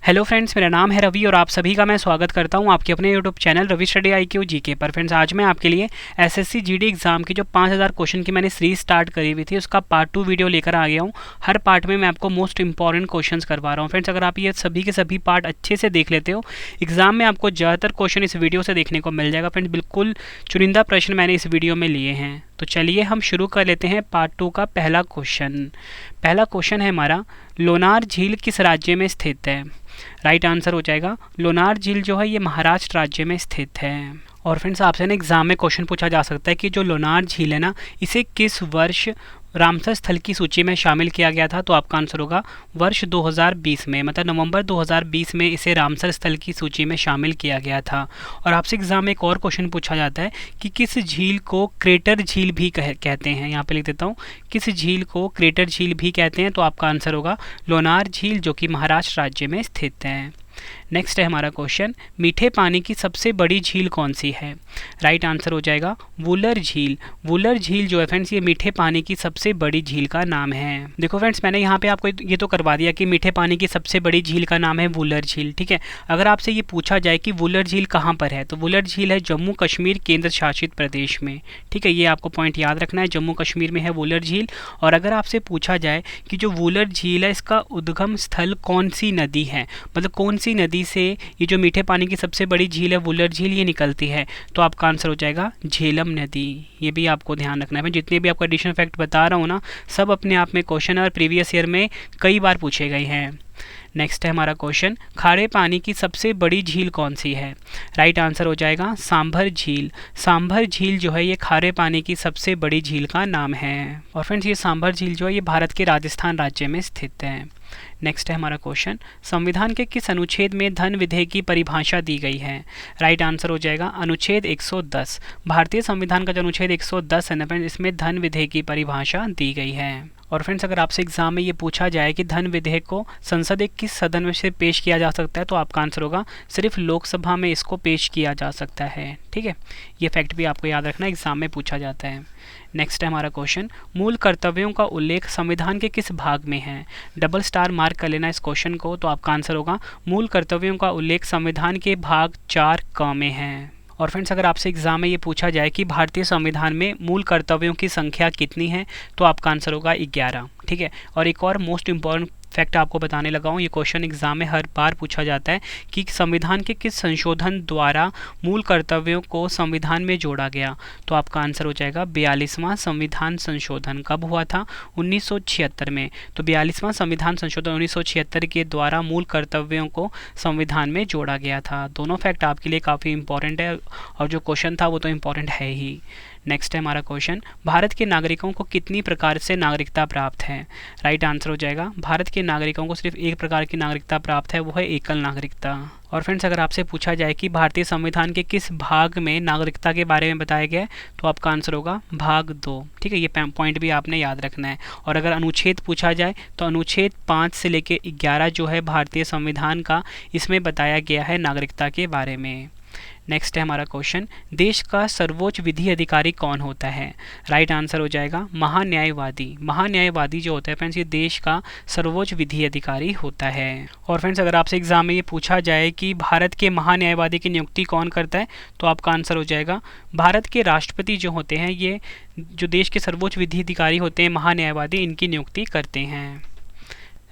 Hello friends, मेरा नाम है रवि और आप सभी का मैं स्वागत करता हूं आपके अपने YouTube channel Ravi study IQ GK पर। फ्रेंड्स, आज मैं आपके लिए एसएससी जीडी एग्जाम की जो 5000 क्वेश्चन की मैंने सीरीज स्टार्ट करी हुई थी उसका पार्ट 2 वीडियो लेकर आ गया हूं। हर पार्ट में मैं आपको मोस्ट इंपॉर्टेंट क्वेश्चंस करवा रहा हूं। फ्रेंड्स, अगर आप ये सभी के सभी पार्ट अच्छे से देख लेते हो, एग्जाम में आपको ज़्यादातर क्वेश्चन इस वीडियो से देखने को मिल जाएगा। फ्रेंड्स, बिल्कुल चुनिंदा प्रश्न मैंने इस वीडियो में लिए हैं। तो चलिए हम शुरू कर लेते हैं पार्ट 2 का पहला क्वेश्चन। पहला क्वेश्चन है हमारा, लोनार झील किस राज्य में स्थित है? राइट आंसर हो जाएगा लोनार झील जो है ये महाराष्ट्र राज्य में स्थित है। और फ्रेंड्स, आपसे ना एग्जाम में क्वेश्चन पूछा जा सकता है कि जो लोनार झील है ना, इसे किस वर्ष रामसर स्थल की सूची में शामिल किया गया था? तो आपका आंसर होगा वर्ष 2020 में, मतलब नवंबर 2020 में इसे रामसर स्थल की सूची में शामिल किया गया था। और आपसे एग्जाम में एक और क्वेश्चन पूछा जाता है कि किस झील को क्रेटर झील भी कहते हैं? यहाँ पे लिख देता हूँ, किस झील को क्रेटर झील भी कहते हैं? तो आपका आंसर होगा लोनार झील, जो कि महाराष्ट्र राज्य में स्थित है। नेक्स्ट है हमारा क्वेश्चन, मीठे पानी की सबसे बड़ी झील कौन सी है? राइट आंसर हो जाएगा वुलर झील। वुलर झील जो है फ्रेंड्स, ये मीठे पानी की सबसे बड़ी झील का नाम है। देखो फ्रेंड्स, मैंने यहाँ पे आपको ये तो करवा दिया कि मीठे पानी की सबसे बड़ी झील का नाम है वुलर झील। ठीक है, अगर आपसे ये पूछा जाए कि वुलर झील कहाँ पर है, तो वुलर झील है जम्मू कश्मीर केंद्र शासित प्रदेश में। ठीक है, ये आपको पॉइंट याद रखना है, जम्मू कश्मीर में है वुलर झील। और अगर आपसे पूछा जाए कि जो वुलर झील है इसका उद्गम स्थल कौन सी नदी है, मतलब कौन सी नदी से ये जो मीठे पानी की सबसे बड़ी झील है वुलर झील ये निकलती है, तो आपका आंसर हो जाएगा झेलम नदी। ये भी आपको ध्यान रखना है। मैं जितने भी आपको एडिशनल फैक्ट बता रहा हूँ ना, सब अपने आप में क्वेश्चन और प्रीवियस ईयर में कई बार पूछे गए हैं। नेक्स्ट है हमारा क्वेश्चन, खारे पानी की सबसे बड़ी झील कौन सी है? राइट आंसर हो जाएगा सांभर झील। सांभर झील जो है ये खारे पानी की सबसे बड़ी झील का नाम है। और फ्रेंड्स, ये सांभर झील जो है ये भारत के राजस्थान राज्य में स्थित है। नेक्स्ट है हमारा क्वेश्चन, संविधान के किस अनुच्छेद में धन विधेयक की परिभाषा दी गई है? राइट आंसर हो जाएगा अनुच्छेद 110। भारतीय संविधान का जो अनुच्छेद 110 है ना फ्रेंड्स, इसमें धन विधेयक की परिभाषा दी गई है। और फ्रेंड्स, अगर आपसे एग्जाम में ये पूछा जाए कि धन विधेयक को संसद के किस सदन में से पेश किया जा सकता है, तो आपका आंसर होगा सिर्फ लोकसभा में इसको पेश किया जा सकता है। ठीक है, ये फैक्ट भी आपको याद रखना, एग्जाम में पूछा जाता है। नेक्स्ट है हमारा क्वेश्चन, मूल कर्तव्यों का उल्लेख संविधान के किस भाग में है? डबल स्टार मार्क कर लेना इस क्वेश्चन को, तो आपका आंसर होगा मूल कर्तव्यों का उल्लेख संविधान के भाग 4 क में है। और फ्रेंड्स, अगर आपसे एग्जाम में ये पूछा जाए कि भारतीय संविधान में मूल कर्तव्यों की संख्या कितनी है, तो आपका आंसर होगा 11। ठीक है, और एक और मोस्ट इंपॉर्टेंट फैक्ट आपको बताने लगा हूँ, ये क्वेश्चन एग्जाम में हर बार पूछा जाता है कि संविधान के किस संशोधन द्वारा मूल कर्तव्यों को संविधान में जोड़ा गया? तो आपका आंसर हो जाएगा 42वां संविधान संशोधन। कब हुआ था? 1976 में। तो 42वां संविधान संशोधन 1976 के द्वारा मूल कर्तव्यों को संविधान में जोड़ा गया था। दोनों फैक्ट आपके लिए काफ़ी इंपॉर्टेंट है, और जो क्वेश्चन था वो तो इम्पॉर्टेंट है ही। नेक्स्ट है हमारा क्वेश्चन, भारत के नागरिकों को कितनी प्रकार से नागरिकता प्राप्त है? राइट आंसर हो जाएगा भारत के नागरिकों को सिर्फ एक प्रकार की नागरिकता प्राप्त है, वो है एकल नागरिकता। और फ्रेंड्स, अगर आपसे पूछा जाए कि भारतीय संविधान के किस भाग में नागरिकता के बारे में बताया गया है, तो आपका आंसर होगा भाग 2। ठीक है, ये पॉइंट भी आपने याद रखना है। और अगर अनुच्छेद पूछा जाए तो अनुच्छेद 5 से लेकर 11 जो है भारतीय संविधान का, इसमें बताया गया है नागरिकता के बारे में। नेक्स्ट है हमारा क्वेश्चन, देश का सर्वोच्च विधि अधिकारी कौन होता है? राइट आंसर हो जाएगा महान्यायवादी। महान्यायवादी जो होता है फ्रेंड्स, ये देश का सर्वोच्च विधि अधिकारी होता है। और फ्रेंड्स, अगर आपसे एग्जाम में ये पूछा जाए कि भारत के महान्यायवादी की नियुक्ति कौन करता है, तो आपका आंसर हो जाएगा भारत के राष्ट्रपति जो होते हैं, ये जो देश के सर्वोच्च विधि अधिकारी होते हैं महान्यायवादी, इनकी नियुक्ति करते हैं।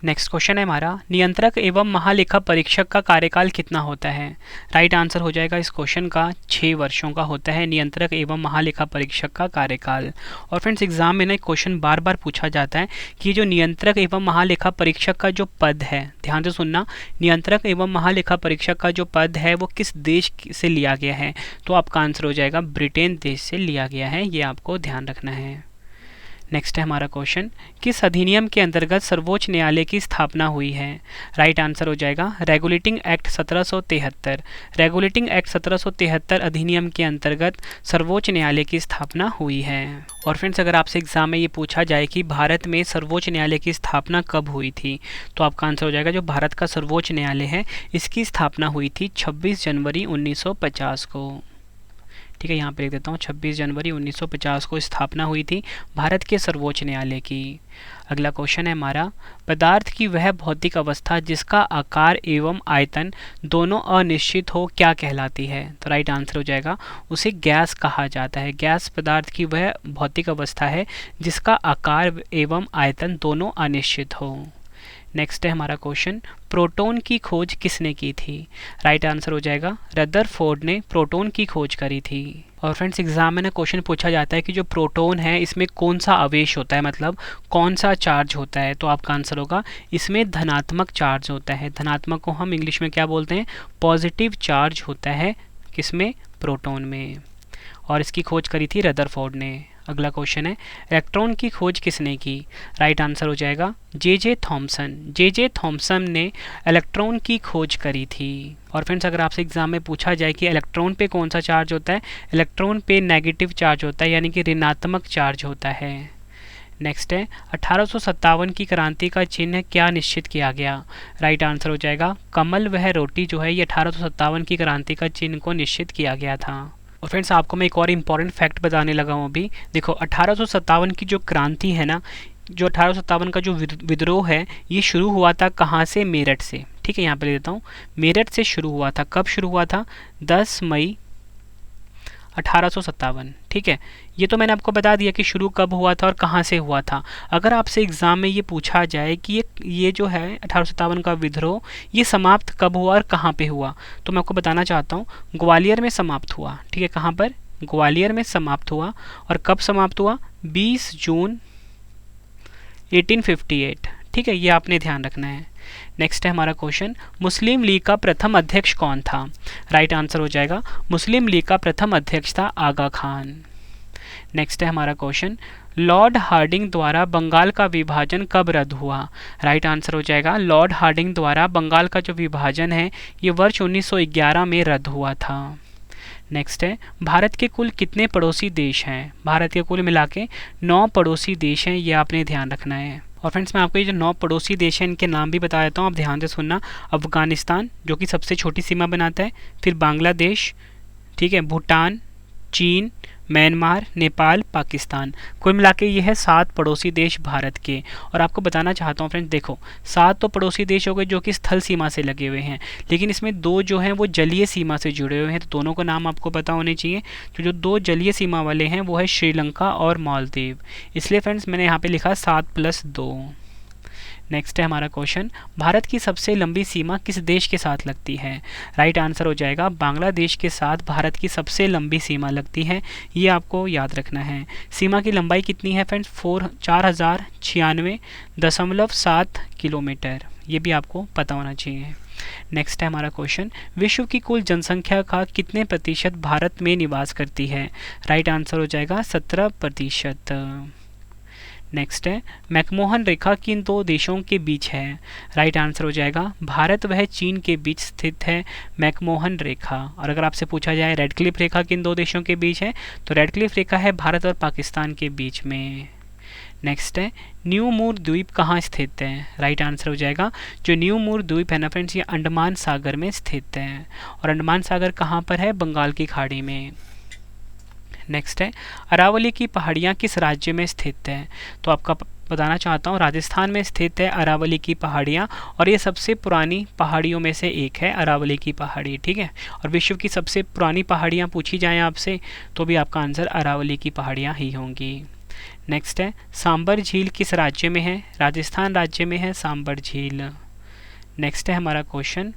नेक्स्ट क्वेश्चन है हमारा, नियंत्रक एवं महालेखा परीक्षक का कार्यकाल कितना होता है? राइट आंसर हो जाएगा इस क्वेश्चन का 6 वर्षों का होता है नियंत्रक एवं महालेखा परीक्षक का कार्यकाल। और फ्रेंड्स, एग्जाम में ना एक क्वेश्चन बार बार पूछा जाता है कि जो नियंत्रक एवं महालेखा परीक्षक का जो पद है, ध्यान से सुनना, नियंत्रक एवं महालेखा परीक्षक का जो पद है वो किस देश से लिया गया है? तो आपका आंसर हो जाएगा ब्रिटेन देश से लिया गया है, ये आपको ध्यान रखना है। नेक्स्ट है हमारा क्वेश्चन, किस अधिनियम के अंतर्गत सर्वोच्च न्यायालय की स्थापना हुई है? राइट आंसर हो जाएगा रेगुलेटिंग एक्ट 1773। रेगुलेटिंग एक्ट 1773 अधिनियम के अंतर्गत सर्वोच्च न्यायालय की स्थापना हुई है। और फ्रेंड्स, अगर आपसे एग्जाम में ये पूछा जाए कि भारत में सर्वोच्च न्यायालय की स्थापना कब हुई थी, तो आपका आंसर हो जाएगा जो भारत का सर्वोच्च न्यायालय है इसकी स्थापना हुई थी 26 जनवरी 1950 को। ठीक है, यहाँ पे लिख देता हूँ 26 जनवरी 1950 को स्थापना हुई थी भारत के सर्वोच्च न्यायालय की। अगला क्वेश्चन है हमारा, पदार्थ की वह भौतिक अवस्था जिसका आकार एवं आयतन दोनों अनिश्चित हो क्या कहलाती है? तो राइट आंसर हो जाएगा उसे गैस कहा जाता है। गैस पदार्थ की वह भौतिक अवस्था है जिसका आकार एवं आयतन दोनों अनिश्चित हो। नेक्स्ट है हमारा क्वेश्चन, प्रोटॉन की खोज किसने की थी? राइट आंसर हो जाएगा रदरफोर्ड ने प्रोटॉन की खोज करी थी। और फ्रेंड्स एग्जाम में ना क्वेश्चन पूछा जाता है कि जो प्रोटॉन है इसमें कौन सा आवेश होता है, मतलब कौन सा चार्ज होता है, तो आपका आंसर होगा इसमें धनात्मक चार्ज होता है। धनात्मक को हम इंग्लिश में क्या बोलते हैं? पॉजिटिव चार्ज होता है किसमें? प्रोटॉन में। और इसकी खोज करी थी रदरफोर्ड ने। अगला क्वेश्चन है, इलेक्ट्रॉन की खोज किसने की? राइट आंसर हो जाएगा जे थॉमसन। जे थॉमसन ने इलेक्ट्रॉन की खोज करी थी। और फ्रेंड्स अगर आपसे एग्जाम में पूछा जाए कि इलेक्ट्रॉन पे कौन सा चार्ज होता है, इलेक्ट्रॉन पे नेगेटिव चार्ज होता है, यानी कि ऋणात्मक चार्ज होता है। नेक्स्ट है, 1857 की क्रांति का चिन्ह क्या निश्चित किया गया? राइट आंसर हो जाएगा कमल वह रोटी जो है ये 1857 की क्रांति का चिन्ह को निश्चित किया गया था। और फ्रेंड्स आपको मैं एक और इम्पॉर्टेंट फैक्ट बताने लगा हूँ अभी। देखो 1857 की जो क्रांति है ना, जो 1857 का जो विद्रोह है ये शुरू हुआ था कहाँ से? मेरठ से। ठीक है, यहाँ पे ले देता हूँ, मेरठ से शुरू हुआ था। कब शुरू हुआ था? 10 मई 1857। ठीक है, ये तो मैंने आपको बता दिया कि शुरू कब हुआ था और कहाँ से हुआ था। अगर आपसे एग्जाम में ये पूछा जाए कि ये जो है 1857 का विद्रोह ये समाप्त कब हुआ और कहाँ पे हुआ, तो मैं आपको बताना चाहता हूँ ग्वालियर में समाप्त हुआ। ठीक है, कहाँ पर? ग्वालियर में समाप्त हुआ। और कब समाप्त हुआ? 20 जून 1858। ठीक है, ये आपने ध्यान रखना है। नेक्स्ट है हमारा क्वेश्चन, मुस्लिम लीग का प्रथम अध्यक्ष कौन था? राइट आंसर हो जाएगा मुस्लिम लीग का प्रथम अध्यक्ष था आगा खान। नेक्स्ट है हमारा क्वेश्चन, लॉर्ड हार्डिंग द्वारा बंगाल का विभाजन कब रद्द हुआ? राइट आंसर हो जाएगा लॉर्ड हार्डिंग द्वारा बंगाल का जो विभाजन है ये वर्ष 1911 में रद्द हुआ था। नेक्स्ट है, भारत के कुल कितने पड़ोसी देश हैं? भारत के कुल मिला के 9 पड़ोसी देश हैं, ये आपने ध्यान रखना है। और फ्रेंड्स मैं आपको ये जो 9 पड़ोसी देश हैं इनके नाम भी बता देता हूँ, आप ध्यान से सुनना। अफगानिस्तान जो कि सबसे छोटी सीमा बनाता है, फिर बांग्लादेश, ठीक है, भूटान, चीन, म्यांमार, नेपाल, पाकिस्तान। कुल मिला के ये है 7 पड़ोसी देश भारत के। और आपको बताना चाहता हूँ फ्रेंड्स, देखो 7 तो पड़ोसी देश हो गए जो कि स्थल सीमा से लगे हुए हैं, लेकिन इसमें 2 जो हैं वो जलीय सीमा से जुड़े हुए हैं, तो दोनों का नाम आपको पता होने चाहिए। तो जो 2 जलीय सीमा वाले हैं वो है श्रीलंका और मालदीव। इसलिए फ्रेंड्स मैंने यहाँ पे लिखा 7+2। नेक्स्ट है हमारा क्वेश्चन, भारत की सबसे लंबी सीमा किस देश के साथ लगती है? राइट आंसर हो जाएगा बांग्लादेश के साथ भारत की सबसे लंबी सीमा लगती है, ये आपको याद रखना है। सीमा की लंबाई कितनी है फ्रेंड्स? 4096.7 किलोमीटर, ये भी आपको पता होना चाहिए। नेक्स्ट है हमारा क्वेश्चन, विश्व की कुल जनसंख्या का कितने प्रतिशत भारत में निवास करती है? राइट आंसर हो जाएगा 17%। नेक्स्ट है, मैकमोहन रेखा किन 2 देशों के बीच है? राइट आंसर हो जाएगा भारत वह चीन के बीच स्थित है मैकमोहन रेखा। और अगर आपसे पूछा जाए रेडक्लिफ रेखा किन 2 देशों के बीच है, तो रेडक्लिफ रेखा है भारत और पाकिस्तान के बीच में। नेक्स्ट है, न्यू मूर द्वीप कहाँ स्थित है? राइट आंसर हो जाएगा जो न्यू मूर द्वीप है ना फ्रेंड्स ये अंडमान सागर में स्थित है। और अंडमान सागर कहाँ पर है? बंगाल की खाड़ी में। नेक्स्ट है, अरावली की पहाड़ियाँ किस राज्य में स्थित हैं? तो आपका बताना चाहता हूँ राजस्थान में स्थित है अरावली की पहाड़ियाँ, और ये सबसे पुरानी पहाड़ियों में से एक है अरावली की पहाड़ी। ठीक है, और विश्व की सबसे पुरानी पहाड़ियाँ पूछी जाएँ आपसे तो भी आपका आंसर अरावली की पहाड़ियाँ ही होंगी। नेक्स्ट है, सांबर झील किस राज्य में है? राजस्थान राज्य में है सांबर झील। नेक्स्ट है हमारा क्वेश्चन,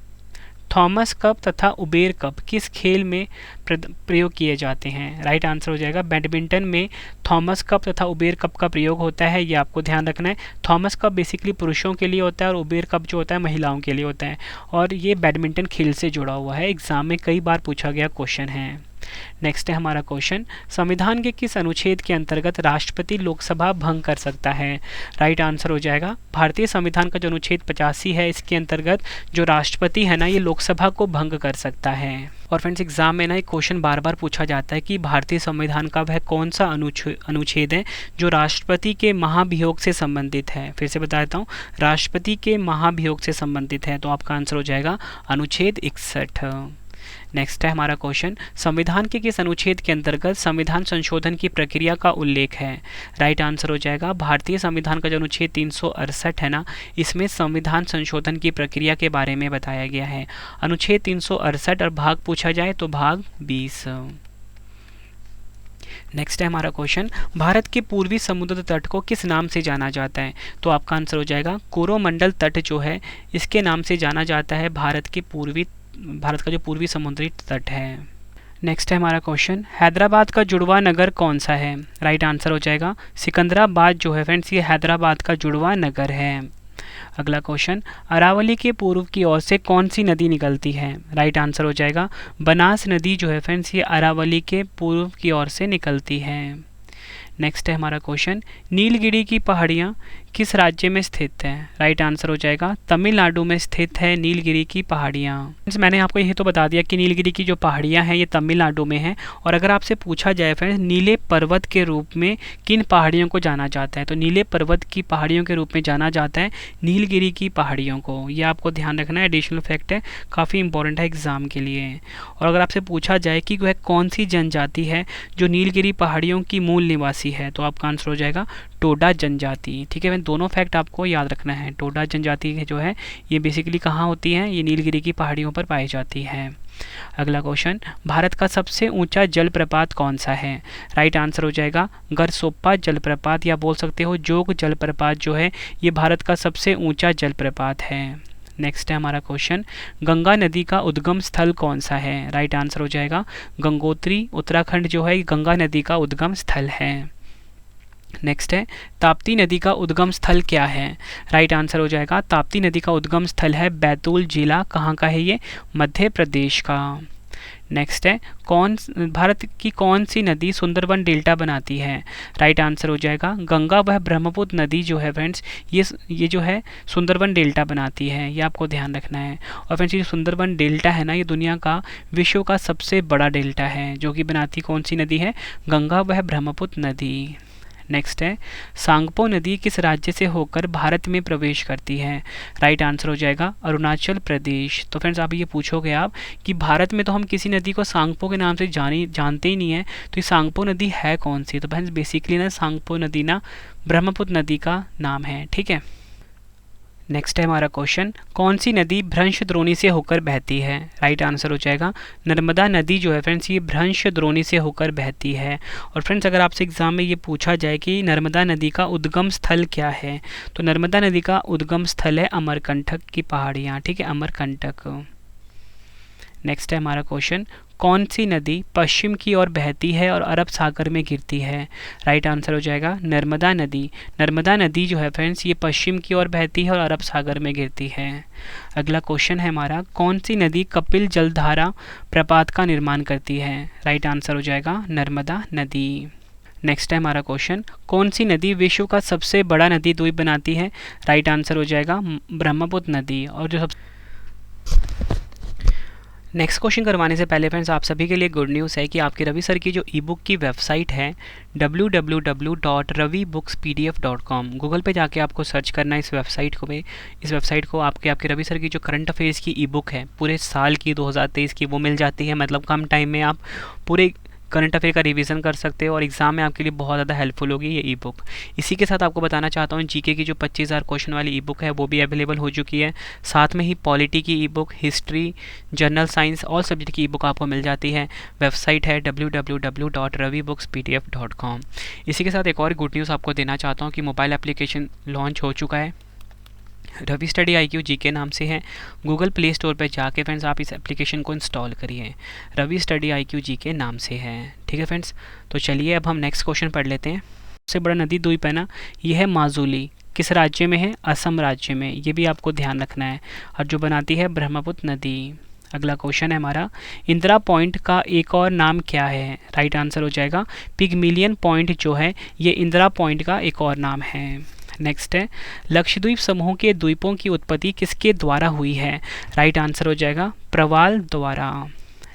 थॉमस कप तथा उबेर कप किस खेल में प्रयोग किए जाते हैं? राइट आंसर हो जाएगा बैडमिंटन में थॉमस कप तथा उबेर कप का प्रयोग होता है, ये आपको ध्यान रखना है। थॉमस कप बेसिकली पुरुषों के लिए होता है और उबेर कप जो होता है महिलाओं के लिए होता है, और ये बैडमिंटन खेल से जुड़ा हुआ है, एग्जाम में कई बार पूछा गया क्वेश्चन है। नेक्स्ट है हमारा क्वेश्चन, संविधान के किस अनुच्छेद के अंतर्गत राष्ट्रपति लोकसभा भंग कर सकता है? राइट आंसर हो जाएगा भारतीय संविधान का जो अनुच्छेद 85 है इसके अंतर्गत जो राष्ट्रपति है ना ये लोकसभा को भंग कर सकता है। और फ्रेंड्स एग्जाम में ना एक क्वेश्चन बार बार पूछा जाता है कि भारतीय संविधान का वह कौन सा अनुच्छेद है जो राष्ट्रपति के महाभियोग से संबंधित है? फिर से बता देता हूँ, राष्ट्रपति के महाभियोग से संबंधित है, तो आपका आंसर हो जाएगा अनुच्छेद 61। नेक्स्ट है हमारा क्वेश्चन, संविधान के किस अनुच्छेद के अंतर्गत संविधान संशोधन की प्रक्रिया का उल्लेख है? राइट आंसर हो जाएगा भारतीय संविधान का जो अनुच्छेद 368 है ना, इसमें संविधान संशोधन की प्रक्रिया के बारे में बताया गया है। अनुच्छेद 368 और भाग पूछा जाए तो भाग 20। नेक्स्ट है हमारा क्वेश्चन, भारत के पूर्वी समुद्र तट को किस नाम से जाना जाता है? तो आपका आंसर हो जाएगा कोरोमंडल तट जो है इसके नाम से जाना जाता है भारत का जो पूर्वी समुद्री तट है। नेक्स्ट है हमारा क्वेश्चन, हैदराबाद का जुड़वा नगर कौन सा है? राइट आंसर हो जाएगा सिकंदराबाद जो है फ्रेंड्स, ये हैदराबाद का जुड़वा नगर है। अगला क्वेश्चन, अरावली के पूर्व की ओर से कौन सी नदी निकलती है? राइट आंसर हो जाएगा बनास नदी जो है फ्रेंड्स, ये अरावली के पूर्व की ओर से निकलती है। नेक्स्ट है हमारा क्वेश्चन, नीलगिरी की पहाड़ियाँ किस राज्य में स्थित है? राइट आंसर हो जाएगा तमिलनाडु में स्थित है नीलगिरी की पहाड़ियाँ। मैंने आपको यही तो बता दिया कि नीलगिरी की जो पहाड़ियाँ हैं ये तमिलनाडु में हैं। और अगर आपसे पूछा जाए फ्रेंड्स नीले पर्वत के रूप में किन पहाड़ियों को जाना जाता है, तो नीले पर्वत की पहाड़ियों के रूप में जाना जाता है नीलगिरी की पहाड़ियों को। ये आपको ध्यान रखना है, एडिशनल फैक्ट है, काफ़ी इंपॉर्टेंट है एग्जाम के लिए। और अगर आपसे पूछा जाए कि वह कौन सी जनजाति है जो नीलगिरी पहाड़ियों की मूल निवासी है, तो आपका आंसर हो जाएगा टोडा जनजाति। ठीक है, दोनों फैक्ट आपको याद रखना है। टोडा जनजाति जो है ये बेसिकली कहाँ होती है? ये नीलगिरी की पहाड़ियों पर पाई जाती है। अगला क्वेश्चन, भारत का सबसे ऊंचा जलप्रपात कौन सा है? राइट आंसर हो जाएगा गरसोप्पा जलप्रपात, या बोल सकते हो जोग जलप्रपात जो है ये भारत का सबसे ऊंचा जलप्रपात है। नेक्स्ट है हमारा क्वेश्चन, गंगा नदी का उद्गम स्थल कौन सा है? राइट आंसर हो जाएगा गंगोत्री, उत्तराखंड जो है गंगा नदी का उद्गम स्थल है। नेक्स्ट है ताप्ती नदी का उद्गम स्थल क्या है? राइट आंसर हो जाएगा ताप्ती नदी का उद्गम स्थल है बैतूल जिला। कहाँ का है ये? मध्य प्रदेश का। नेक्स्ट है भारत की कौन सी नदी सुंदरवन डेल्टा बनाती है? राइट आंसर हो जाएगा गंगा व ब्रह्मपुत्र नदी जो है फ्रेंड्स ये जो है सुंदरवन डेल्टा बनाती है, ये आपको ध्यान रखना है। और फ्रेंड्स ये सुंदरवन डेल्टा है ना, ये दुनिया का विश्व का सबसे बड़ा डेल्टा है, जो कि बनाती कौन सी नदी है? गंगा व ब्रह्मपुत्र नदी। नेक्स्ट है सांगपो नदी किस राज्य से होकर भारत में प्रवेश करती है? राइट आंसर हो जाएगा अरुणाचल प्रदेश। तो फ्रेंड्स आप ये पूछोगे आप कि भारत में तो हम किसी नदी को सांगपो के नाम से जानते ही नहीं है, तो ये सांगपो नदी है कौन सी? तो फ्रेंड्स बेसिकली ना सांगपो नदी ना ब्रह्मपुत्र नदी का नाम है। ठीक है, नेक्स्ट है हमारा क्वेश्चन, कौन सी नदी भ्रंश द्रोणी से होकर बहती है? राइट आंसर हो जाएगा नर्मदा नदी जो है फ्रेंड्स ये भ्रंश द्रोणी से होकर बहती है। और फ्रेंड्स अगर आपसे एग्जाम में ये पूछा जाए कि नर्मदा नदी का उद्गम स्थल क्या है, तो नर्मदा नदी का उद्गम स्थल है अमरकंटक की पहाड़ियाँ। ठीक है, अमरकंटक। नेक्स्ट है हमारा क्वेश्चन, कौन सी नदी पश्चिम की ओर बहती है और अरब सागर में गिरती है? राइट आंसर हो जाएगा नर्मदा नदी। नर्मदा नदी जो है फ्रेंड्स ये पश्चिम की ओर बहती है और अरब सागर में गिरती है। अगला क्वेश्चन है हमारा, कौन सी नदी कपिल जलधारा प्रपात का निर्माण करती है? राइट आंसर हो जाएगा नर्मदा नदी। नेक्स्ट है हमारा क्वेश्चन, कौन सी नदी विश्व का सबसे बड़ा नदी द्वीप बनाती है? राइट आंसर हो जाएगा ब्रह्मपुत्र नदी। और जो नेक्स्ट क्वेश्चन करवाने से पहले फ्रेंड्स आप सभी के लिए गुड न्यूज़ है कि आपके रवि सर की जो ई बुक की वेबसाइट है www.ravibookspdf.com, गूगल पे जाके आपको सर्च करना है इस वेबसाइट को आपके रवि सर की जो करंट अफेयर्स की ई बुक है पूरे साल की 2023 की वो मिल जाती है। मतलब कम टाइम में आप पूरे करंट अफेयर का रिवीजन कर सकते हो और एग्जाम में आपके लिए बहुत ज़्यादा हेल्पफुल होगी ये ई बुक। इसी के साथ आपको बताना चाहता हूँ जीके की जो 25,000 क्वेश्चन वाली ई बुक है वो भी अवेलेबल हो चुकी है। साथ में ही पॉलिटी की ई book, history, general science, all subject की ई बुक आपको मिल जाती है। वेबसाइट है www.ravibookspdf.com। इसी के साथ एक और गुड न्यूज़ आपको देना चाहता हूँ कि मोबाइल एप्लीकेशन लॉन्च हो चुका है, रवि स्टडी IQ जीके नाम से है। गूगल प्ले स्टोर पर जाके फ्रेंड्स आप इस एप्लीकेशन को इंस्टॉल करिए, रवि स्टडी IQ जीके नाम से है। ठीक है फ्रेंड्स, तो चलिए अब हम नेक्स्ट क्वेश्चन पढ़ लेते हैं। सबसे बड़ा नदी द्वीप है ना, ये है माजुली। किस राज्य में है? असम राज्य में। ये भी आपको ध्यान रखना है। और जो बनाती है ब्रह्मपुत्र नदी। अगला क्वेश्चन है हमारा, इंदिरा पॉइंट का एक और नाम क्या है? राइट आंसर हो जाएगा पिगमिलियन पॉइंट जो है ये इंदिरा पॉइंट का एक और नाम है। नेक्स्ट है, लक्षद्वीप समूह के द्वीपों की उत्पत्ति किसके द्वारा हुई है? राइट आंसर हो जाएगा प्रवाल द्वारा।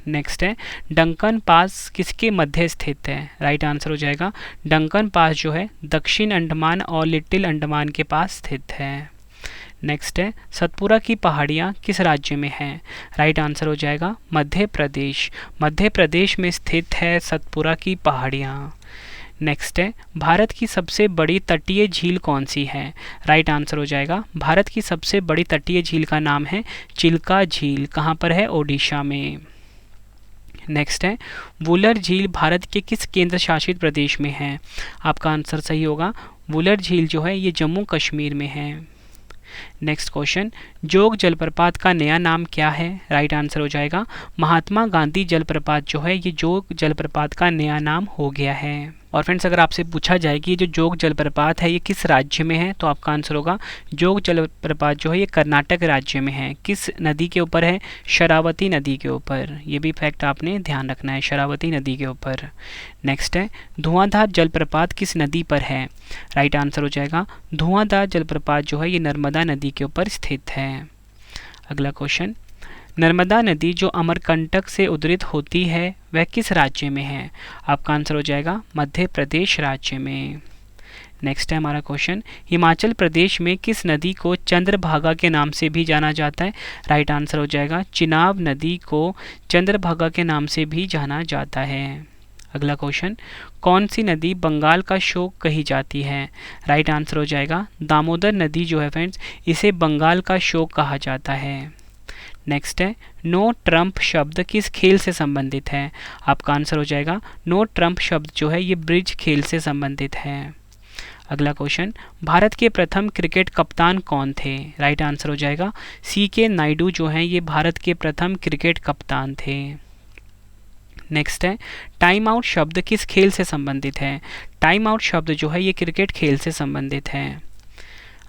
नेक्स्ट है, डंकन पास किसके मध्य स्थित है? राइट आंसर हो जाएगा डंकन पास जो है दक्षिण अंडमान और लिटिल अंडमान के पास स्थित है। नेक्स्ट है सतपुरा की पहाड़ियाँ किस राज्य में हैं? राइट आंसर हो जाएगा मध्य प्रदेश। मध्य प्रदेश में स्थित है सतपुरा की पहाड़ियाँ। नेक्स्ट है भारत की सबसे बड़ी तटीय झील कौन सी है? राइट आंसर हो जाएगा भारत की सबसे बड़ी तटीय झील का नाम है चिल्का झील। कहाँ पर है? ओडिशा में। नेक्स्ट है वुलर झील भारत के किस केंद्र शासित प्रदेश में है? आपका आंसर सही होगा वुलर झील जो है ये जम्मू कश्मीर में है। नेक्स्ट क्वेश्चन जोग जलप्रपात का नया नाम क्या है? राइट आंसर हो जाएगा महात्मा गांधी जलप्रपात जो है ये जोग जलप्रपात का नया नाम हो गया है। और फ्रेंड्स अगर आपसे पूछा जाए कि ये जो जोग जलप्रपात है ये किस राज्य में है तो आपका आंसर होगा जोग जलप्रपात जो है ये कर्नाटक राज्य में है। किस नदी के ऊपर है? शरावती नदी के ऊपर। ये भी फैक्ट आपने ध्यान रखना है, शरावती नदी के ऊपर। नेक्स्ट है धुआंधार जलप्रपात किस नदी पर है? राइट आंसर हो जाएगा धुआंधार जलप्रपात जो है ये नर्मदा नदी के ऊपर स्थित है। अगला क्वेश्चन नर्मदा नदी जो अमरकंटक से उद्गीत होती है वह किस राज्य में है? आपका आंसर हो जाएगा मध्य प्रदेश राज्य में। नेक्स्ट है हमारा क्वेश्चन हिमाचल प्रदेश में किस नदी को चंद्रभागा के नाम से भी जाना जाता है? राइट आंसर हो जाएगा चिनाब नदी को चंद्रभागा के नाम से भी जाना जाता है। अगला क्वेश्चन कौन सी नदी बंगाल का शोक कही जाती है? राइट आंसर हो जाएगा दामोदर नदी जो है फ्रेंड्स इसे बंगाल का शोक कहा जाता है। नेक्स्ट है नो ट्रम्प शब्द किस खेल से संबंधित है? आपका आंसर हो जाएगा नो ट्रम्प शब्द जो है ये ब्रिज खेल से संबंधित है। अगला क्वेश्चन भारत के प्रथम क्रिकेट कप्तान कौन थे? राइट आंसर हो जाएगा CK नायडू जो हैं ये भारत के प्रथम क्रिकेट कप्तान थे। नेक्स्ट है टाइम आउट शब्द किस खेल से संबंधित है? टाइम आउट शब्द जो है ये क्रिकेट खेल से संबंधित है।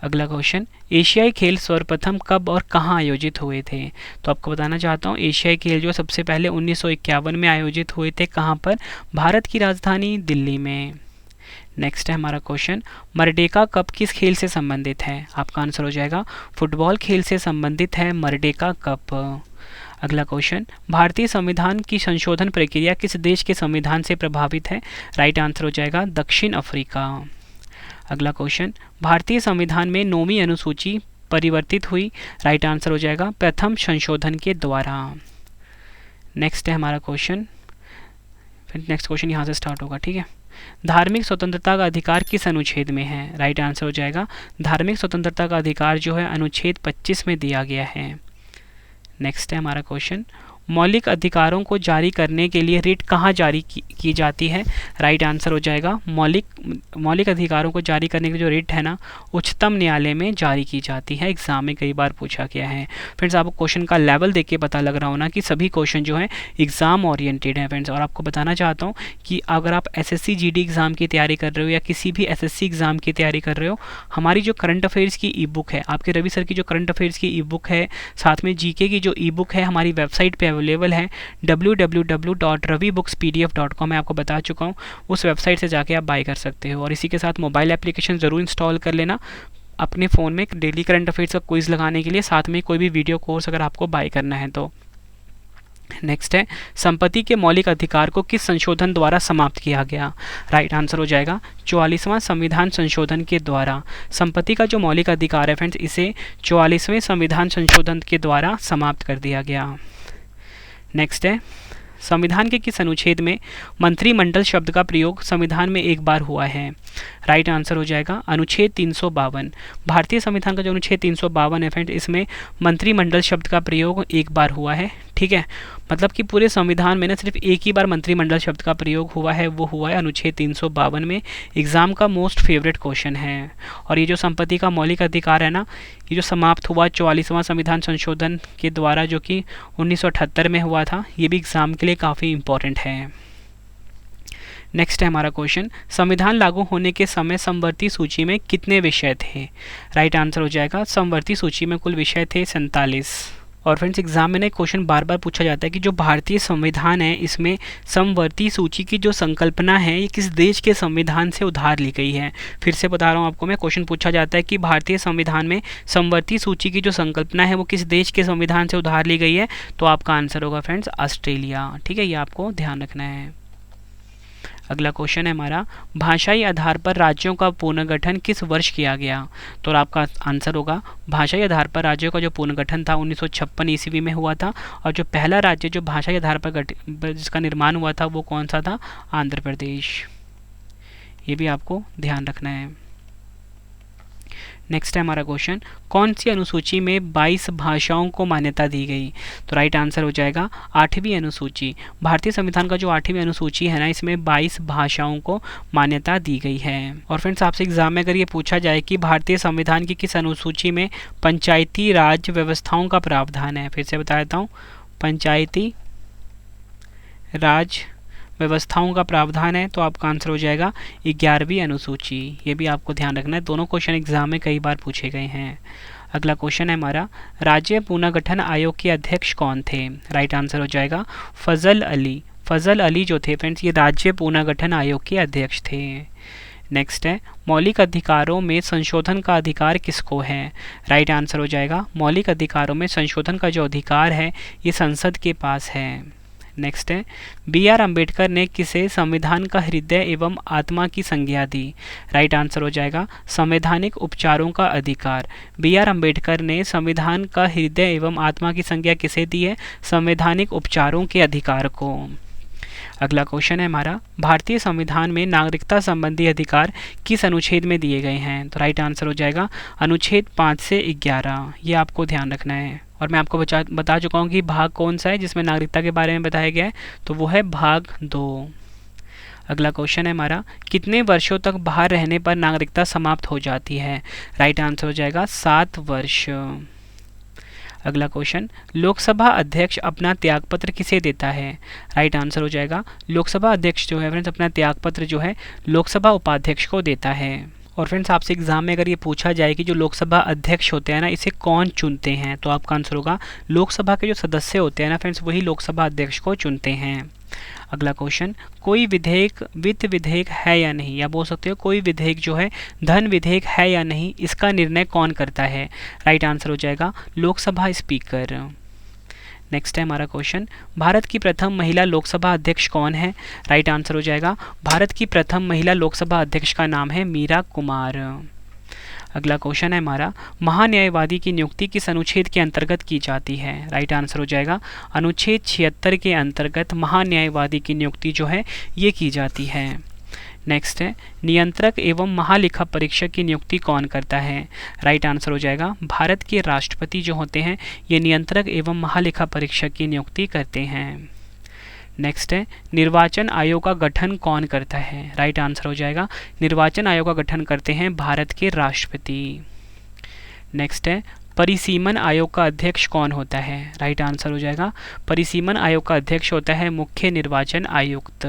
अगला क्वेश्चन एशियाई खेल सर्वप्रथम कब और कहाँ आयोजित हुए थे? तो आपको बताना चाहता हूँ एशियाई खेल जो सबसे पहले 1951 में आयोजित हुए थे। कहाँ पर? भारत की राजधानी दिल्ली में। नेक्स्ट है हमारा क्वेश्चन मर्डेका कप किस खेल से संबंधित है? आपका आंसर हो जाएगा फुटबॉल खेल से संबंधित है मर्डेका कप। अगला क्वेश्चन भारतीय संविधान की संशोधन प्रक्रिया किस देश के संविधान से प्रभावित है? राइट आंसर हो जाएगा दक्षिण अफ्रीका। अगला क्वेश्चन भारतीय संविधान में 9वीं अनुसूची परिवर्तित हुई? राइट आंसर हो जाएगा प्रथम संशोधन के द्वारा। नेक्स्ट है हमारा क्वेश्चन, फिर नेक्स्ट क्वेश्चन यहाँ से स्टार्ट होगा, ठीक है। धार्मिक स्वतंत्रता का अधिकार किस अनुच्छेद में है? राइट आंसर हो जाएगा धार्मिक स्वतंत्रता का अधिकार जो है अनुच्छेद 25 में दिया गया है। नेक्स्ट है हमारा क्वेश्चन मौलिक अधिकारों को जारी करने के लिए रिट कहाँ जारी की जाती है? राइट आंसर हो जाएगा मौलिक अधिकारों को जारी करने की जो रिट है ना उच्चतम न्यायालय में जारी की जाती है। एग्जाम में कई बार पूछा गया है। फ्रेंड्स आपको क्वेश्चन का लेवल देख के पता लग रहा हो ना कि सभी क्वेश्चन जो है एग्जाम ओरिएंटेड है फ्रेंड्स। और आपको बताना चाहता हूँ कि अगर आप SSC GD एग्ज़ाम की तैयारी कर रहे हो या किसी भी SSC एग्ज़ाम की तैयारी कर रहे हो, हमारी जो करंट अफेयर्स की ई बुक है, आपके रवि सर की जो करंट अफेयर्स की ई बुक है, साथ में GK की जो ई बुक है हमारी वेबसाइट पे अवेलेबल है www.ravibooks.pdf.com। मैं आपको बता चुका हूँ, उस वेबसाइट से जाके आप बाय कर सकते हो। और इसी के साथ मोबाइल एप्लीकेशन ज़रूर इंस्टॉल कर लेना अपने फ़ोन में डेली करंट अफेयर्स का क्विज लगाने के लिए, साथ में कोई भी वीडियो कोर्स अगर आपको बाय करना है तो। नेक्स्ट है संपत्ति के मौलिक अधिकार को किस संशोधन द्वारा समाप्त किया गया? राइट आंसर हो जाएगा 44वां संविधान संशोधन के द्वारा। संपत्ति का जो मौलिक अधिकार है फ्रेंड्स इसे 44वें संविधान संशोधन के द्वारा समाप्त कर दिया गया। नेक्स्ट है संविधान के किस अनुच्छेद में मंत्रिमंडल शब्द का प्रयोग संविधान में एक बार हुआ है? राइट आंसर हो जाएगा अनुच्छेद 352। भारतीय संविधान का जो अनुच्छेद 352 है फ्रेंड, इसमें मंत्रिमंडल शब्द का प्रयोग एक बार हुआ है, ठीक है। मतलब कि पूरे संविधान में ना सिर्फ एक ही बार मंत्रिमंडल शब्द का प्रयोग हुआ है, वो हुआ है अनुच्छेद 352 में। एग्जाम का मोस्ट फेवरेट क्वेश्चन है। और ये जो संपत्ति का मौलिक अधिकार है ना, ये जो समाप्त हुआ 44वां संविधान संशोधन के द्वारा जो कि 1978 में हुआ था, ये भी एग्जाम के लिए काफ़ी इंपॉर्टेंट है। नेक्स्ट है हमारा क्वेश्चन संविधान लागू होने के समय समवर्ती सूची में कितने विषय थे? राइट आंसर हो जाएगा समवर्ती सूची में कुल विषय थे 47। और फ्रेंड्स एग्जाम में ना क्वेश्चन बार बार पूछा जाता है कि जो भारतीय संविधान है इसमें समवर्ती सूची की जो संकल्पना है ये किस देश के संविधान से उधार ली गई है। फिर से बता रहा हूँ आपको मैं, क्वेश्चन पूछा जाता है कि भारतीय संविधान में समवर्ती सूची की जो संकल्पना है वो किस देश के संविधान से उधार ली गई है? तो आपका आंसर होगा फ्रेंड्स ऑस्ट्रेलिया, ठीक है। ये आपको ध्यान रखना है। अगला क्वेश्चन है हमारा, भाषाई आधार पर राज्यों का पुनर्गठन किस वर्ष किया गया? तो आपका आंसर होगा, भाषाई आधार पर राज्यों का जो पुनर्गठन था 1956 ईस्वी में हुआ था। और जो पहला राज्य जो भाषाई आधार पर जिसका निर्माण हुआ था वो कौन सा था? आंध्र प्रदेश। ये भी आपको ध्यान रखना है। नेक्स्ट है हमारा क्वेश्चन, कौन सी अनुसूची में 22 भाषाओं को मान्यता दी गई? तो राइट आंसर हो जाएगा 8वीं अनुसूची। भारतीय संविधान का जो 8वीं अनुसूची है ना, इसमें 22 भाषाओं को मान्यता दी गई है। और फ्रेंड्स, आपसे एग्जाम में अगर ये पूछा जाए कि भारतीय संविधान की किस अनुसूची में पंचायती राज व्यवस्थाओं का प्रावधान है, फिर से बता देता हूँ, पंचायती राज व्यवस्थाओं का प्रावधान है, तो आपका आंसर हो जाएगा 11वीं अनुसूची। ये भी आपको ध्यान रखना है, दोनों क्वेश्चन एग्जाम में कई बार पूछे गए हैं। अगला क्वेश्चन है हमारा, राज्य पुनर्गठन आयोग के अध्यक्ष कौन थे? राइट आंसर हो जाएगा फजल अली। फजल अली जो थे फ्रेंड्स, ये राज्य पुनर्गठन आयोग के अध्यक्ष थे। नेक्स्ट है, मौलिक अधिकारों में संशोधन का अधिकार किसको है? राइट आंसर हो जाएगा, मौलिक अधिकारों में संशोधन का जो अधिकार है ये संसद के पास है। नेक्स्ट है, B.R. अम्बेडकर ने किसे संविधान का हृदय एवं आत्मा की संज्ञा दी? राइट आंसर हो जाएगा संवैधानिक उपचारों का अधिकार। B.R. अम्बेडकर ने संविधान का हृदय एवं आत्मा की संज्ञा किसे दी है? संवैधानिक उपचारों के अधिकार को। अगला क्वेश्चन है हमारा, भारतीय संविधान में नागरिकता संबंधी अधिकार किस अनुच्छेद में दिए गए हैं? तो राइट आंसर हो जाएगा अनुच्छेद 5 से 11। ये आपको ध्यान रखना है। और मैं आपको बता चुका हूँ कि भाग कौन सा है जिसमें नागरिकता के बारे में बताया गया है, तो वो है भाग 2। अगला क्वेश्चन है हमारा, कितने वर्षों तक बाहर रहने पर नागरिकता समाप्त हो जाती है? राइट आंसर हो जाएगा 7 वर्ष। अगला क्वेश्चन, लोकसभा अध्यक्ष अपना त्यागपत्र किसे देता है? राइट आंसर हो जाएगा लोकसभा अध्यक्ष जो है फ्रेंड्स अपना त्यागपत्र जो है लोकसभा उपाध्यक्ष को देता है। और फ्रेंड्स, आपसे एग्जाम में अगर ये पूछा जाए कि जो लोकसभा अध्यक्ष होते हैं ना, इसे कौन चुनते हैं, तो आपका आंसर होगा लोकसभा के जो सदस्य होते हैं ना फ्रेंड्स, वही लोकसभा अध्यक्ष को चुनते हैं। अगला क्वेश्चन, कोई विधेयक वित्त विधेयक है या नहीं, या बोल सकते हो कोई विधेयक जो है धन विधेयक है या नहीं, इसका निर्णय कौन करता है? राइट आंसर हो जाएगा लोकसभा स्पीकर। नेक्स्ट है हमारा क्वेश्चन, भारत की प्रथम महिला लोकसभा अध्यक्ष कौन है? राइट आंसर हो जाएगा भारत की प्रथम महिला लोकसभा अध्यक्ष का नाम है मीरा कुमार। अगला क्वेश्चन है हमारा, महान्यायवादी की नियुक्ति किस अनुच्छेद के अंतर्गत की जाती है? राइट आंसर हो जाएगा अनुच्छेद 76 के अंतर्गत महान्यायवादी की नियुक्ति जो है ये की जाती है। नेक्स्ट है, नियंत्रक एवं महालेखा परीक्षक की नियुक्ति कौन करता है? राइट आंसर हो जाएगा भारत के राष्ट्रपति जो होते हैं ये नियंत्रक एवं महालेखा परीक्षक की नियुक्ति करते हैं। नेक्स्ट है, निर्वाचन आयोग का गठन कौन करता है? राइट आंसर हो जाएगा निर्वाचन आयोग का गठन करते हैं भारत के राष्ट्रपति। नेक्स्ट है, परिसीमन आयोग का अध्यक्ष कौन होता है? राइट आंसर हो जाएगा परिसीमन आयोग का अध्यक्ष होता है मुख्य निर्वाचन आयुक्त।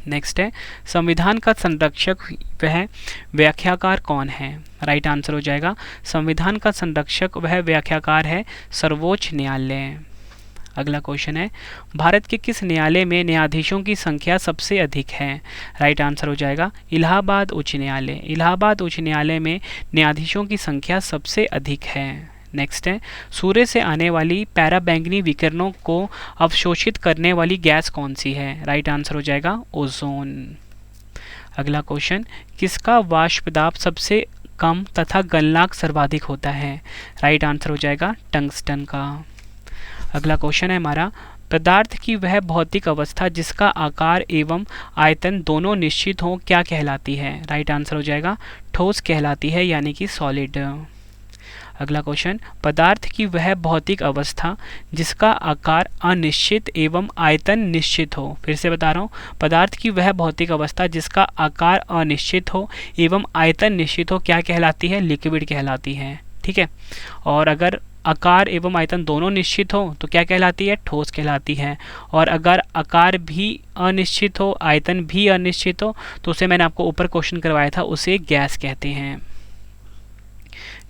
नेक्स्ट है, संविधान का संरक्षक वह व्याख्याकार कौन है? राइट आंसर हो जाएगा संविधान का संरक्षक वह व्याख्याकार है सर्वोच्च न्यायालय। अगला क्वेश्चन है, भारत के किस न्यायालय में न्यायाधीशों की संख्या सबसे अधिक है? राइट आंसर हो जाएगा इलाहाबाद उच्च न्यायालय। इलाहाबाद उच्च न्यायालय में न्यायाधीशों की संख्या सबसे अधिक है। नेक्स्ट है, सूर्य से आने वाली पैराबैंगनी विकिरणों को अवशोषित करने वाली गैस कौन सी है? राइट आंसर हो जाएगा ओजोन। अगला क्वेश्चन, किसका वाष्प दाब सबसे कम तथा गलनांक सर्वाधिक होता है? राइट आंसर हो जाएगा टंगस्टन का। अगला क्वेश्चन है हमारा, पदार्थ की वह भौतिक अवस्था जिसका आकार एवं आयतन दोनों निश्चित हों क्या कहलाती है? राइट आंसर हो जाएगा ठोस कहलाती है, यानी कि सॉलिड। अगला क्वेश्चन, पदार्थ की वह भौतिक अवस्था जिसका आकार अनिश्चित एवं आयतन निश्चित हो। फिर से बता रहा हूँ, पदार्थ की वह भौतिक अवस्था जिसका आकार अनिश्चित हो एवं आयतन निश्चित हो क्या कहलाती है? लिक्विड कहलाती है। ठीक है, और अगर आकार एवं आयतन दोनों निश्चित हो तो क्या कहलाती है? ठोस कहलाती है। और अगर आकार भी अनिश्चित हो, आयतन भी अनिश्चित हो, तो उसे मैंने आपको ऊपर क्वेश्चन करवाया था, उसे गैस कहते हैं।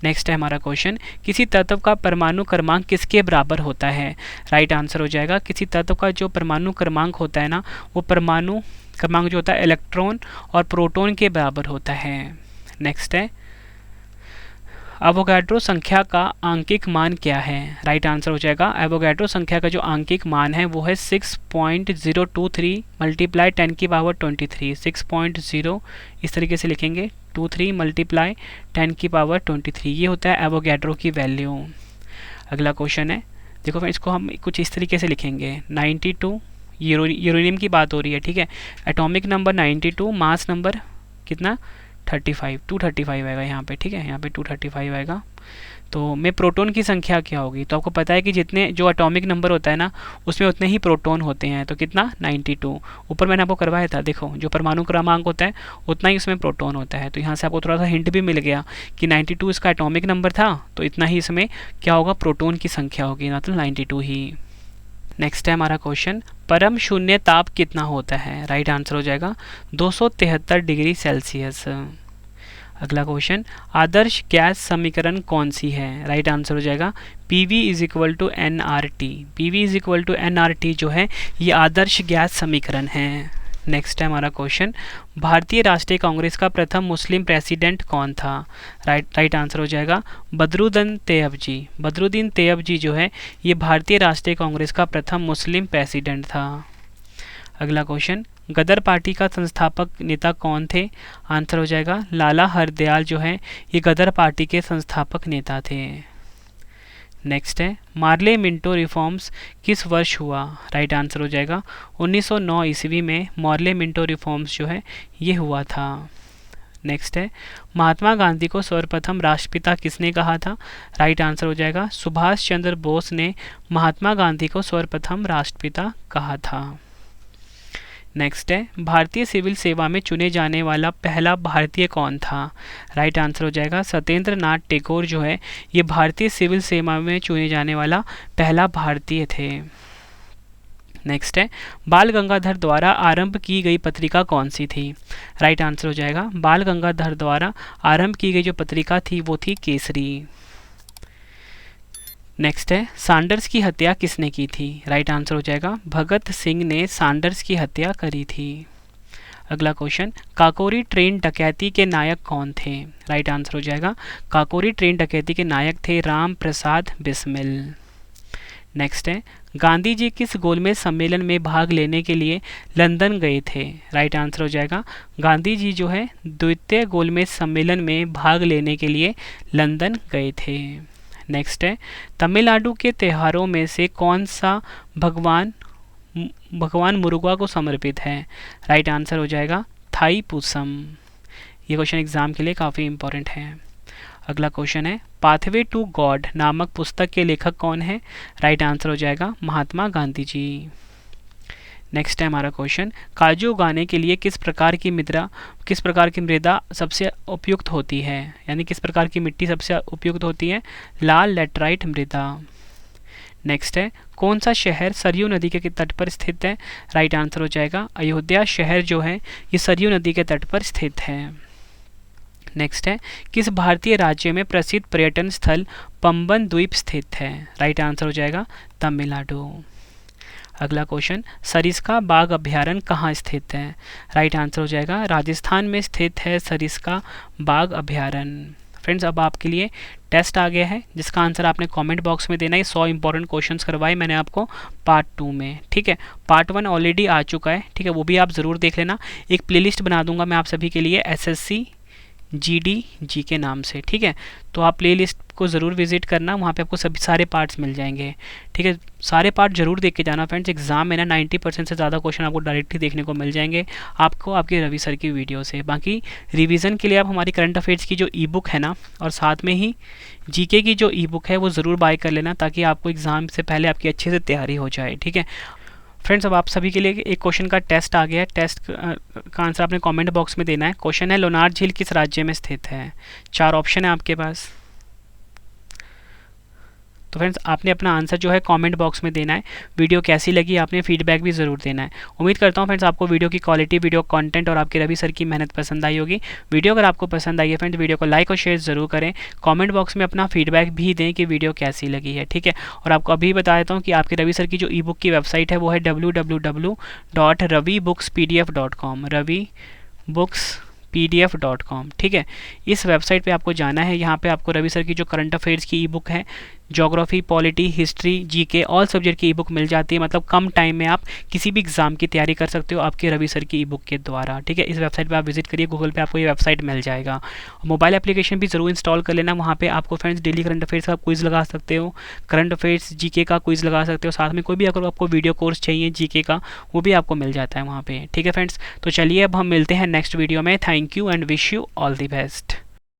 नेक्स्ट है हमारा क्वेश्चन, किसी तत्व का परमाणु क्रमांक किसके बराबर होता है? राइट आंसर हो जाएगा किसी तत्व का जो परमाणु क्रमांक होता है ना, वो परमाणु क्रमांक जो होता है इलेक्ट्रॉन और प्रोटॉन के बराबर होता है। नेक्स्ट है, एवोगैड्रो संख्या का आंकिक मान क्या है? राइट आंसर हो जाएगा एवोगैड्रो संख्या का जो आंकिक मान है वो है 6.023 मल्टीप्लाई 10 की पावर 23। 6.0 इस तरीके से लिखेंगे, 23 मल्टीप्लाई 10 की पावर 23, ये होता है एवोगैड्रो की वैल्यू। अगला क्वेश्चन है, देखो फ्रेंड्स, इसको हम कुछ इस तरीके से लिखेंगे। 92 यूरेनियम की बात हो रही है, ठीक है। एटॉमिक नंबर 92, मास नंबर कितना 35, 235 आएगा यहाँ पे, ठीक है। यहाँ पे 235 आएगा। तो में प्रोटॉन की संख्या क्या होगी? तो आपको पता है कि जितने जो एटॉमिक नंबर होता है ना उसमें उतने ही प्रोटॉन होते हैं, तो कितना 92। ऊपर मैंने आपको करवाया था, देखो जो परमाणु क्रमांक होता है उतना ही उसमें प्रोटॉन होता है। तो यहाँ से आपको थोड़ा सा हिंट भी मिल गया कि 92 इसका एटॉमिक नंबर था, तो इतना ही इसमें क्या होगा, प्रोटॉन की संख्या होगी, मतलब 92 ही। नेक्स्ट है हमारा क्वेश्चन, परम शून्य ताप कितना होता है? राइट आंसर हो जाएगा 273 डिग्री सेल्सियस। अगला क्वेश्चन, आदर्श गैस समीकरण कौन सी है? राइट आंसर हो जाएगा PV = nRT। PV = nRT जो है ये आदर्श गैस समीकरण है। नेक्स्ट है हमारा क्वेश्चन, भारतीय राष्ट्रीय कांग्रेस का प्रथम मुस्लिम प्रेसिडेंट कौन था? राइट आंसर हो जाएगा बदरुद्दीन तैयबजी। बदरुद्दीन तैयबजी जो है ये भारतीय राष्ट्रीय कांग्रेस का प्रथम मुस्लिम प्रेसिडेंट था। अगला क्वेश्चन, गदर पार्टी का संस्थापक नेता कौन थे? आंसर हो जाएगा लाला हरदयाल जो है ये गदर पार्टी के संस्थापक नेता थे। नेक्स्ट है, मार्ले मिंटो रिफॉर्म्स किस वर्ष हुआ? राइट आंसर हो जाएगा 1909 ईस्वी में मार्ले मिंटो रिफॉर्म्स जो है ये हुआ था। नेक्स्ट है, महात्मा गांधी को सर्वप्रथम राष्ट्रपिता किसने कहा था? राइट आंसर हो जाएगा सुभाष चंद्र बोस ने महात्मा गांधी को सर्वप्रथम राष्ट्रपिता कहा था। नेक्स्ट है, भारतीय सिविल सेवा में चुने जाने वाला पहला भारतीय कौन था? राइट आंसर हो जाएगा सत्येंद्र नाथ टैगोर जो है ये भारतीय सिविल सेवा में चुने जाने वाला पहला भारतीय थे। नेक्स्ट है, बाल गंगाधर द्वारा आरंभ की गई पत्रिका कौन सी थी? राइट आंसर हो जाएगा बाल गंगाधर द्वारा आरंभ की गई जो पत्रिका थी वो थी केसरी। नेक्स्ट है, सैंडर्स की हत्या किसने की थी? राइट आंसर हो जाएगा भगत सिंह ने सैंडर्स की हत्या करी थी। अगला क्वेश्चन, काकोरी ट्रेन डकैती के नायक कौन थे? राइट आंसर हो जाएगा काकोरी ट्रेन डकैती के नायक थे राम प्रसाद बिस्मिल। नेक्स्ट है, गांधी जी किस गोलमेज सम्मेलन में भाग लेने के लिए लंदन गए थे? राइट आंसर हो जाएगा गांधी जी जो है द्वितीय गोलमेज सम्मेलन में भाग लेने के लिए लंदन गए थे। नेक्स्ट है, तमिलनाडु के त्योहारों में से कौन सा भगवान मुरुगा को समर्पित है? राइट आंसर हो जाएगा थाई पूसम। ये क्वेश्चन एग्जाम के लिए काफ़ी इंपॉर्टेंट है। अगला क्वेश्चन है, पाथवे टू गॉड नामक पुस्तक के लेखक कौन है? राइट आंसर हो जाएगा महात्मा गांधी जी। नेक्स्ट है हमारा क्वेश्चन, काजू उगाने के लिए किस प्रकार की मृदा सबसे उपयुक्त होती है? यानी किस प्रकार की मिट्टी सबसे उपयुक्त होती है? लाल लैटराइट मृदा। नेक्स्ट है, कौन सा शहर सरयू नदी के तट पर स्थित है? राइट आंसर हो जाएगा अयोध्या शहर जो है ये सरयू नदी के तट पर स्थित है। नेक्स्ट है, किस भारतीय राज्य में प्रसिद्ध पर्यटन स्थल पंबन द्वीप स्थित है? राइट आंसर हो जाएगा तमिलनाडु। अगला क्वेश्चन, सरिस्का बाघ अभ्यारण्य कहाँ स्थित है? राइट आंसर हो जाएगा राजस्थान में स्थित है सरिस्का बाघ अभ्यारण्य। फ्रेंड्स, अब आपके लिए टेस्ट आ गया है जिसका आंसर आपने कमेंट बॉक्स में देना है। 100 इंपॉर्टेंट क्वेश्चंस करवाए मैंने आपको पार्ट 2 में, ठीक है। पार्ट 1 ऑलरेडी आ चुका है, ठीक है, वो भी आप ज़रूर देख लेना। एक प्लेलिस्ट बना दूंगा मैं आप सभी के लिए SSC GD जी के नाम से, ठीक है। तो आप प्लेलिस्ट को ज़रूर विजिट करना, वहाँ पे आपको सभी सारे पार्ट्स मिल जाएंगे, ठीक है। सारे पार्ट जरूर देख के जाना फ्रेंड्स। एग्जाम में ना 90% से ज़्यादा क्वेश्चन आपको डायरेक्टली देखने को मिल जाएंगे आपको आपके रवि सर की वीडियो से। बाकी रिवीजन के लिए आप हमारी करंट अफेयर्स की जो ई-बुक है ना और साथ में ही GK की जो ई-बुक है वो ज़रूर बाय कर लेना ताकि आपको एग्ज़ाम से पहले आपकी अच्छे से तैयारी हो जाए, ठीक है। फ्रेंड्स, अब आप सभी के लिए एक क्वेश्चन का टेस्ट आ गया है। टेस्ट का आंसर आपने कमेंट बॉक्स में देना है। क्वेश्चन है, लोनार झील किस राज्य में स्थित है? 4 ऑप्शन है आपके पास। तो फ्रेंड्स, आपने अपना आंसर जो है कमेंट बॉक्स में देना है। वीडियो कैसी लगी आपने फीडबैक भी ज़रूर देना है। उम्मीद करता हूँ फ्रेंड्स आपको वीडियो की क्वालिटी, वीडियो कंटेंट और आपके रवि सर की मेहनत पसंद आई होगी। वीडियो अगर आपको पसंद आई है फ्रेंड्स, वीडियो को लाइक और शेयर ज़रूर करें। कमेंट बॉक्स में अपना फीडबैक भी दें कि वीडियो कैसी लगी है, ठीक है। और आपको अभी बता देता हूँ कि आपके रवि सर की जो ई-बुक की वेबसाइट है वो है www.ravibooks.pdf.com। pdf.com। ठीक है, इस वेबसाइट पे आपको जाना है। यहाँ पे आपको रवि सर की जो करंट अफेयर्स की ई बुक है, geography, polity, history, GK, all subject की ई बुक मिल जाती है। मतलब कम टाइम में आप किसी भी एग्जाम की तैयारी कर सकते हो आपके रवि सर की ई बुक के द्वारा। ठीक है, इस वेबसाइट पे आप विजिट करिए, गूगल पे आपको ये वेबसाइट मिल जाएगा। मोबाइल एप्लीकेशन भी जरूर इंस्टॉल कर लेना। वहाँ पे आपको फ्रेंड्स डेली करंट अफेयर्स का क्विज लगा सकते हो, करंट अफेयर्स जीके का क्विज लगा सकते हो, साथ में कोई भी अगर आपको वीडियो कोर्स चाहिए जीके का वो भी आपको मिल जाता है वहाँ पे। ठीक है फ्रेंड्स, तो चलिए अब हम मिलते हैं नेक्स्ट वीडियो में। Thank you and wish you all the best.